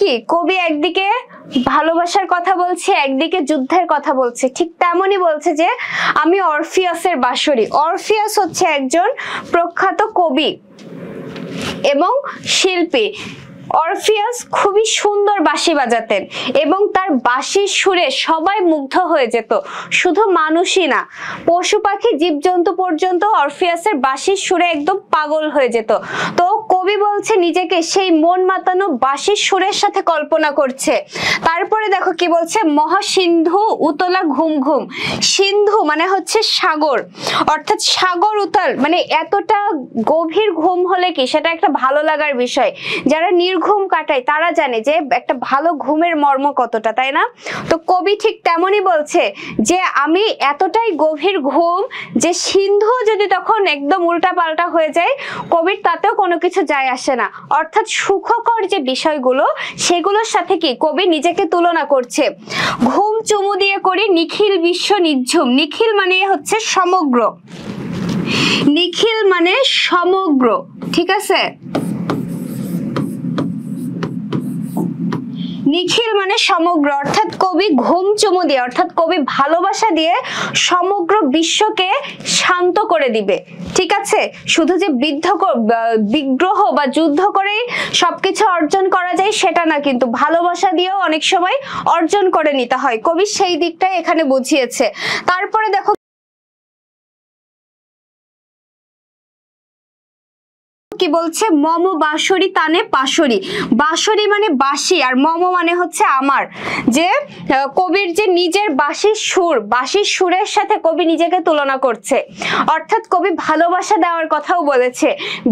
কি কবি একদিকে ভালোবাসার কথা বলছে, একদিকে যুদ্ধের কথা বলছে, ঠিক তেমনই বলছে যে আমি অরফিয়াসের বাঁশরি। অরফিয়াস হচ্ছে একজন প্রখ্যাত কবি এবং শিল্পী। অরফিয়াস খুবই সুন্দর বাঁশি বাজাতেন এবং তার বাঁশির সুরে সবাই মুগ্ধ হয়ে যেত। শুধু মানুষই না, পশু পাখি জীবজন্তু পর্যন্ত অরফিয়াসের বাঁশির সুরে একদম পাগল হয়ে যেত। তো কবি বলছে নিজেকে সেই মন মাতানো বাঁশির সুরের সাথে কল্পনা করছে। তারপরে দেখো কি বলছে, মহাসিন্ধু উতলা ঘুম ঘুম। সিন্ধু মানে হচ্ছে সাগর, অর্থাৎ সাগর উতাল মানে এতটা গভীর ঘুম হলে কি সেটা একটা ভালো লাগার বিষয়। যারা ঘুম কাটায় তারা জানে যে একটা ভালো ঘুমের মর্ম কতটা, তাই না? তো কবি ঠিক তেমনই বলছে যে আমি এতটাই গভীর ঘুম যে সিন্ধু যদি তখন একদম উল্টা পাল্টা হয়ে যায়, কবির তাতেও কোনো কিছু যায় আসে না। অর্থাৎ সুখকর যে বিষয়গুলো সেগুলোর সাথে কি কবি নিজেকে তুলনা করছে। ঘুম চুমু দিয়ে করি নিখিল বিশ্ব নিঝুম। নিখিল মানে হচ্ছে সমগ্র, নিখিল মানে সমগ্র, ঠিক আছে? নিখিল মানে সমগ্র, অর্থাৎ কবি ঘুম চুমু দিয়ে, অর্থাৎ কবি ভালোবাসা দিয়ে সমগ্র বিশ্বকে শান্ত করে দিবে, ঠিক আছে? শুধু যে বিগ্রহ বা যুদ্ধ করেই সবকিছু অর্জন করা যায় সেটা না, কিন্তু ভালোবাসা দিয়েও অনেক সময় অর্জন করে নিতে হয়। কবি সেই দিকটাই এখানে বুঝিয়েছে। তারপরে দেখো কি বলছে, মম বাঁশরি তানে পাশরি। বাঁশরি মানে বাঁশি আর মম মানে হচ্ছে আমার। যে কবির যে নিজের বাঁশির সুর, বাঁশির সুরের সাথে কবি নিজেকে তুলনা করছে। অর্থাৎ কবি ভালোবাসা দেওয়ার কথাও বলেছে।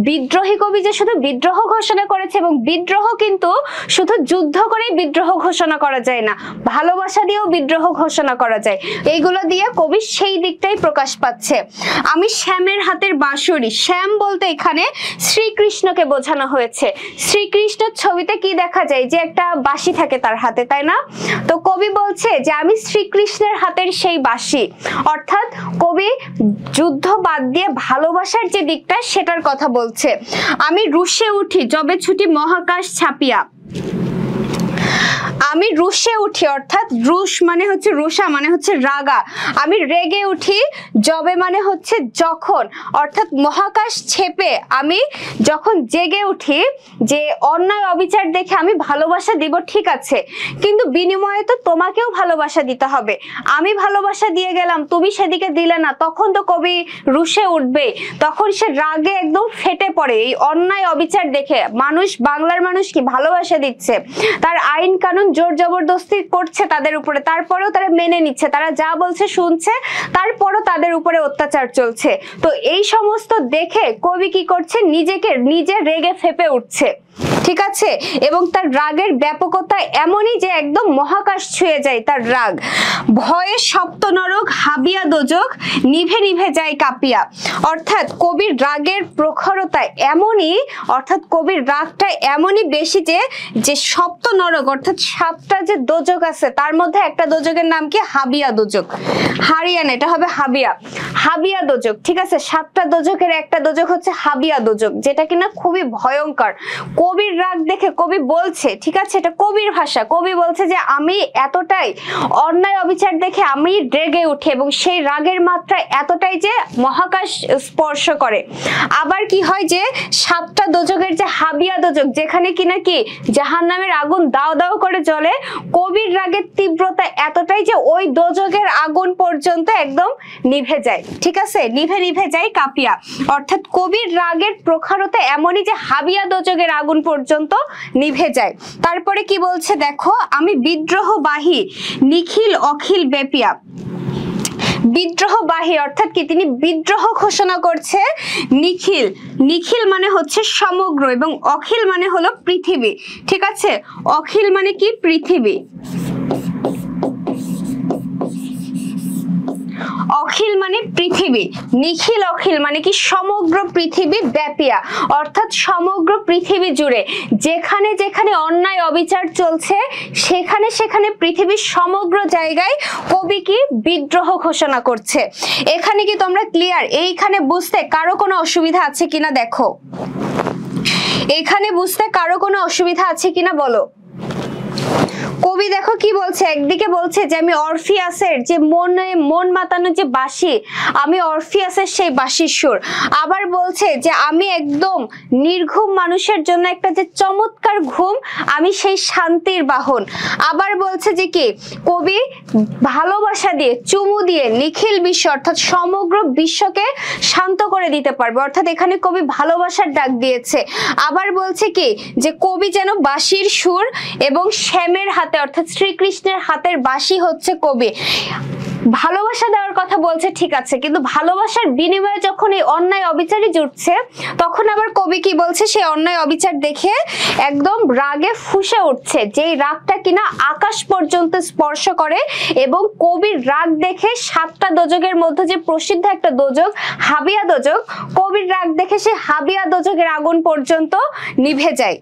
বিদ্রোহী কবি যে শুধু বিদ্রোহ ঘোষণা করেছে, এবং বিদ্রোহ কিন্তু শুধু যুদ্ধ করেই বিদ্রোহ ঘোষণা করা যায় না, ভালোবাসা দিয়েও বিদ্রোহ ঘোষণা করা যায়। এইগুলো দিয়ে কবি সেই দিকটাই প্রকাশ পাচ্ছে। আমি শ্যামের হাতের বাঁশরি। শ্যাম বলতে এখানে শ্রীকৃষ্ণকে বোঝানো হয়েছে। শ্রীকৃষ্ণের ছবিতে কি দেখা যায় যে একটা বাঁশি থাকে তার হাতে, তাই না? তো কবি বলছে যে আমি শ্রীকৃষ্ণের হাতের সেই বাঁশি। অর্থাৎ কবি যুদ্ধ বাদ দিয়ে ভালোবাসার যে দিকটা সেটার কথা বলছে। আমি রুশে উঠি যবে ছুটি মহাকাশ ছাপিয়া। আমি রুশে উঠি, অর্থাৎ রুশ মানে হচ্ছে রুষা মানে হচ্ছে রাগা। আমি রেগে উঠি, যবে মানে হচ্ছে যখন, অর্থাৎ মহাকাশ ছেপে আমি যখন জেগে উঠি যে অন্যায় অবিচার দেখে আমি ভালোবাসা দিব, ঠিক আছে, কিন্তু বিনিময়ে তো তোমাকেও ভালোবাসা দিতে হবে। আমি ভালোবাসা দিয়ে গেলাম, তুমি সেদিকে দিলে না, তখন তো কবি রুশে উঠবে, তখন সে রাগে একদম ফেটে পড়ে। এই অন্যায় অবিচার দেখে মানুষ, বাংলার মানুষ কি ভালোবাসা দিচ্ছে, তার আইন কানুন জোর জবরদস্তি করছে তাদের উপরে, তারপরেও তারা মেনে নিচ্ছে, তারা যা বলছে শুনছে, তারপরও তাদের উপরে অত্যাচার চলছে। তো এই সমস্ত দেখে কবি কি করছে, নিজে রেগে ফেপে উঠছে, ঠিক আছে? এবং তার রাগের ব্যাপকতা এমনই যে একদম মহাকাশ ছুঁয়ে যায় তার রাগ। ভয়ে সপ্ত নরক হাবিয়া দোজক নিভে নিভে যায় কাঁপিয়া। অর্থাৎ কবির রাগের প্রখরতা এমনই, অর্থাৎ কবির রাগটা এমনই বেশি যে সপ্ত নরক, অর্থাৎ সাতটা যে দোজক আছে তার মধ্যে একটা দোজকের নাম কি, হাবিয়া দোজক। হারিয়ান, এটা হবে হাবিয়া, হাবিয়া দোজক, ঠিক আছে? সাতটা দোজকের একটা দোজক হচ্ছে হাবিয়া দোজক, যেটা কিনা খুবই ভয়ঙ্কর। কবির রাগ দেখে কবি বলছে, ঠিক আছে, এটা কবির ভাষা, কবি বলছে যে আমি এতটাই অন্যায় অবিচার দেখে আমি রেগে উঠি, এবং সেই রাগের মাত্রা এতটাই যে মহাকাশ স্পর্শ করে। আবার কি হয় যে সাতটা দোজকের যে হাবিয়া দোজক, যেখানে কিনা কি জাহান্নামের আগুন দাও দাও করে জ্বলে, কবির রাগের তীব্রতা এতটাই যে ওই দোজকের আগুন পর্যন্ত একদম নিভে যায়, ঠিক আছে? নিভে নিভে যায় কাঁপিয়া। অর্থাৎ কবির রাগের প্রখরতা এমনই যে হাবিয়া দোজকের আগুন পর্যন্ত নিভে যায়। তারপরে কি বলছে দেখো, আমি বিদ্রোহ বাহি নিখিল অখিল বেপিয়া। বিদ্রোহবাহী অর্থাৎ কি, তিনি বিদ্রোহ ঘোষণা করছে। নিখিল, নিখিল মানে হচ্ছে সমগ্র, এবং অখিল মানে হলো পৃথিবী, ঠিক আছে? অখিল মানে কি, পৃথিবী। অখিল মানে পৃথিবী, নিখিল অখিল মানে কি সমগ্র পৃথিবী ব্যাপিয়া, অর্থাৎ সমগ্র পৃথিবী জুড়ে যেখানে যেখানে অন্যায় অবিচার চলছে সেখানে সেখানে পৃথিবীর সমগ্র জায়গায় কবি কি বিদ্রোহ ঘোষণা করছে। এখানে কি তোমরা ক্লিয়ার? এইখানে বুঝতে কারো কোনো অসুবিধা আছে কিনা দেখো, এখানে বুঝতে কারো কোনো অসুবিধা আছে কিনা বলো। কবি দেখো কি বলছে, একদিকে বলছে যে আমি অরফিয়াসের যে মন মাতানো যে বাঁশি, আমি অরফিয়াসের সেই বাঁশির সুর। আবার বলছে যে আমি একদম নির্ঘুম মানুষের জন্য একটা যে চমৎকার ঘুম, আমি সেই শান্তির বাহন। আবার বলছে যে কি কবি ভালোবাসা দিয়ে, চুমু দিয়ে নিখিল বিশ্ব অর্থাৎ সমগ্র বিশ্বকে শান্ত করে দিতে পারবে, অর্থাৎ এখানে কবি ভালোবাসার ডাক দিয়েছে। আবার বলছে কি যে কবি যেন বাঁশির সুর এবং শ্যামের হাতে অর্থাৎ শ্রীকৃষ্ণের হাতের বাঁশি হচ্ছে কবি। ভালোবাসা দেওয়ার কথা বলছে ঠিক আছে, কিন্তু ভালোবাসার বিনিময়ে যখন এই অন্যায় অবিচারই জুটছে, তখন আবার কবি কি বলছে, সেই অন্যায় অবিচার দেখে একদম রাগে ফুঁসে উঠছে, যেই রাগটা কিনা আকাশ পর্যন্ত স্পর্শ করে। এবং কবির রাগ দেখে 7টা দোজকের মধ্যে যে প্রসিদ্ধ একটা দোজক হাবিয়া দোজক, কবির রাগ দেখে সে হাবিয়া দোজকের আগুন পর্যন্ত নিভে যায়।